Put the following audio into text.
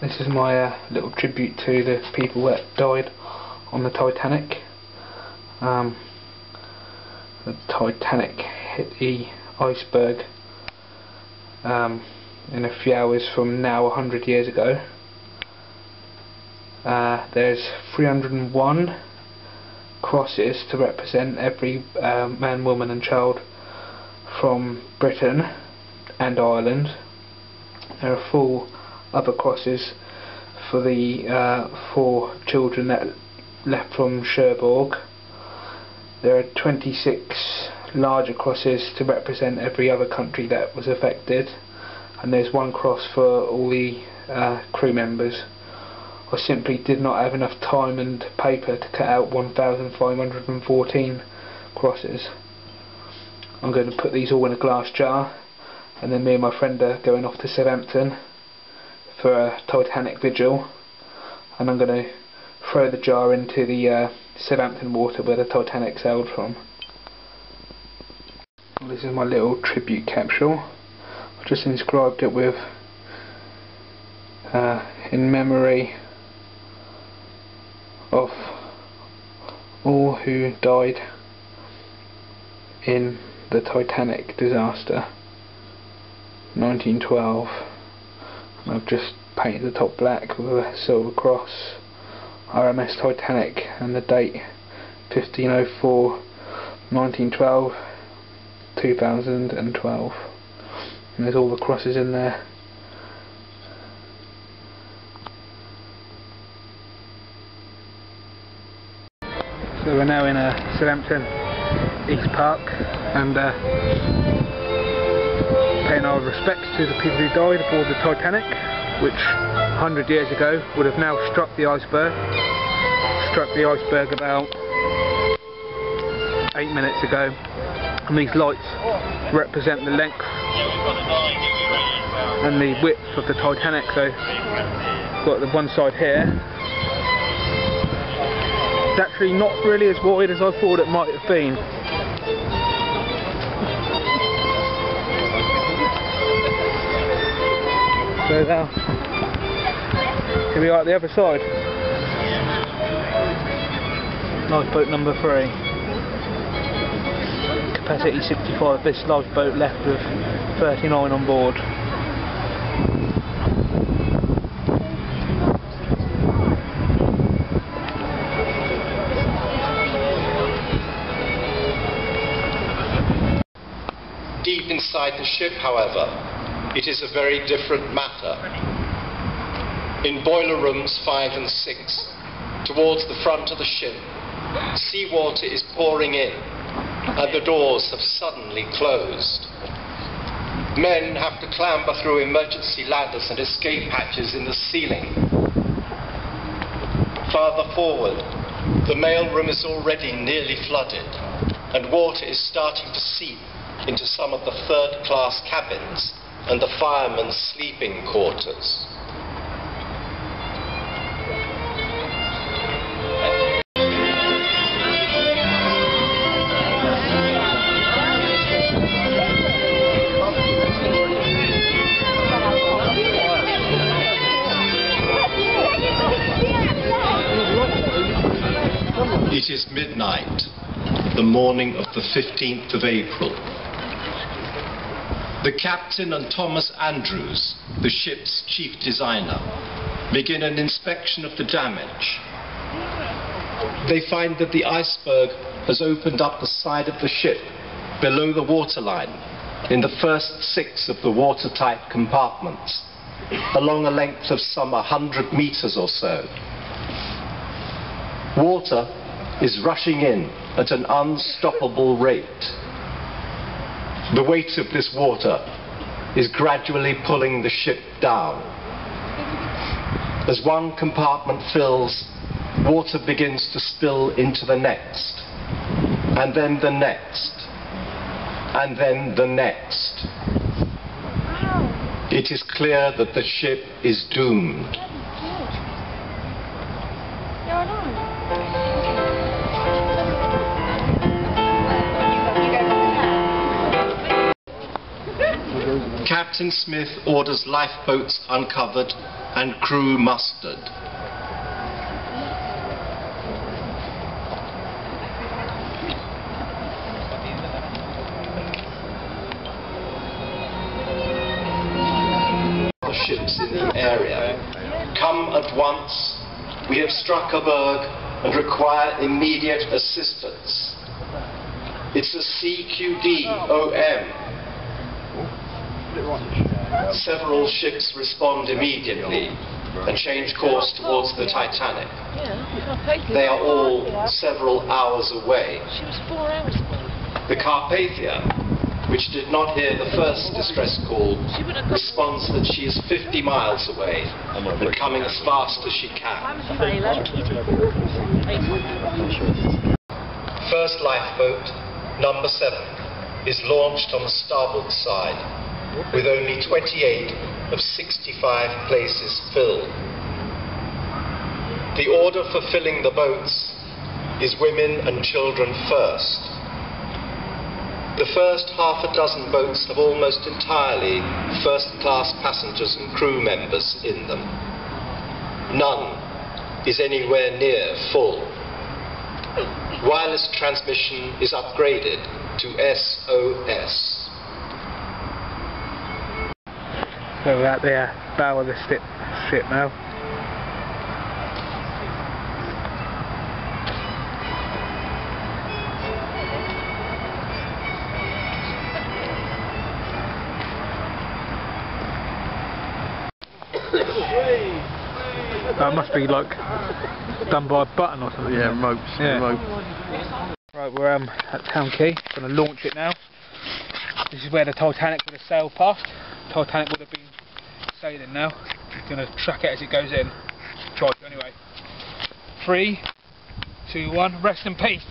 This is my little tribute to the people that died on the Titanic. The Titanic hit the iceberg in a few hours from now 100 years ago. There's 301 crosses to represent every man, woman and child from Britain and Ireland. There are 4 other crosses for the 4 children that left from Cherbourg. There are 26 larger crosses to represent every other country that was affected, and there's 1 cross for all the crew members. I simply did not have enough time and paper to cut out 1,514 crosses. I'm going to put these all in a glass jar, and then me and my friend are going off to Southampton for a Titanic Vigil, and I'm going to throw the jar into the Southampton water where the Titanic sailed from. Well, this is my little tribute capsule. I've just inscribed it with in memory of all who died in the Titanic disaster 1912, and I've just painted the top black with a silver cross, RMS Titanic, and the date 1504 1912 2012, and there's all the crosses in there. So we're now in Southampton East Park, and paying our respects to the people who died aboard the Titanic, which 100 years ago would have now struck the iceberg about 8 minutes ago, and these lights represent the length and the width of the Titanic. So got the one side here. It's actually not really as wide as I thought it might have been. So now, here we are at the other side. Lifeboat number 3. Capacity 65. This lifeboat left with 39 on board. Deep inside the ship, however, it is a very different matter. In boiler rooms 5 and 6, towards the front of the ship, seawater is pouring in, and the doors have suddenly closed. Men have to clamber through emergency ladders and escape hatches in the ceiling. Farther forward, the mailroom is already nearly flooded, and water is starting to seep into some of the third-class cabins and the firemen's sleeping quarters. It is midnight, the morning of the 15th of April. The captain and Thomas Andrews, the ship's chief designer, begin an inspection of the damage. They find that the iceberg has opened up the side of the ship below the waterline in the first 6 of the watertight compartments, along a length of some 100 meters or so. Water is rushing in at an unstoppable rate. The weight of this water is gradually pulling the ship down. As one compartment fills, water begins to spill into the next, and then the next, and then the next. It is clear that the ship is doomed. Captain Smith orders lifeboats uncovered and crew mustered. The ships in the area. Come at once. We have struck a berg and require immediate assistance. It's a CQD-OM. Several ships respond immediately and change course towards the Titanic. They are all several hours away. The Carpathia, which did not hear the first distress call, responds that she is 50 miles away and coming as fast as she can. First lifeboat, number 7, is launched on the starboard side, with only 28 of 65 places filled. The order for filling the boats is women and children first. The first half a dozen boats have almost entirely first-class passengers and crew members in them. None is anywhere near full. Wireless transmission is upgraded to SOS. So we're at the bow of the ship now. That must be like done by a button or something. Yeah, ropes. Yeah. Rope. Right, we're at Town Quay. Going to launch it now. This is where the Titanic would have sailed past. Titanic would have been sailing now. Going to track it as it goes in. Try to anyway. 3, 2, 1. Rest in peace.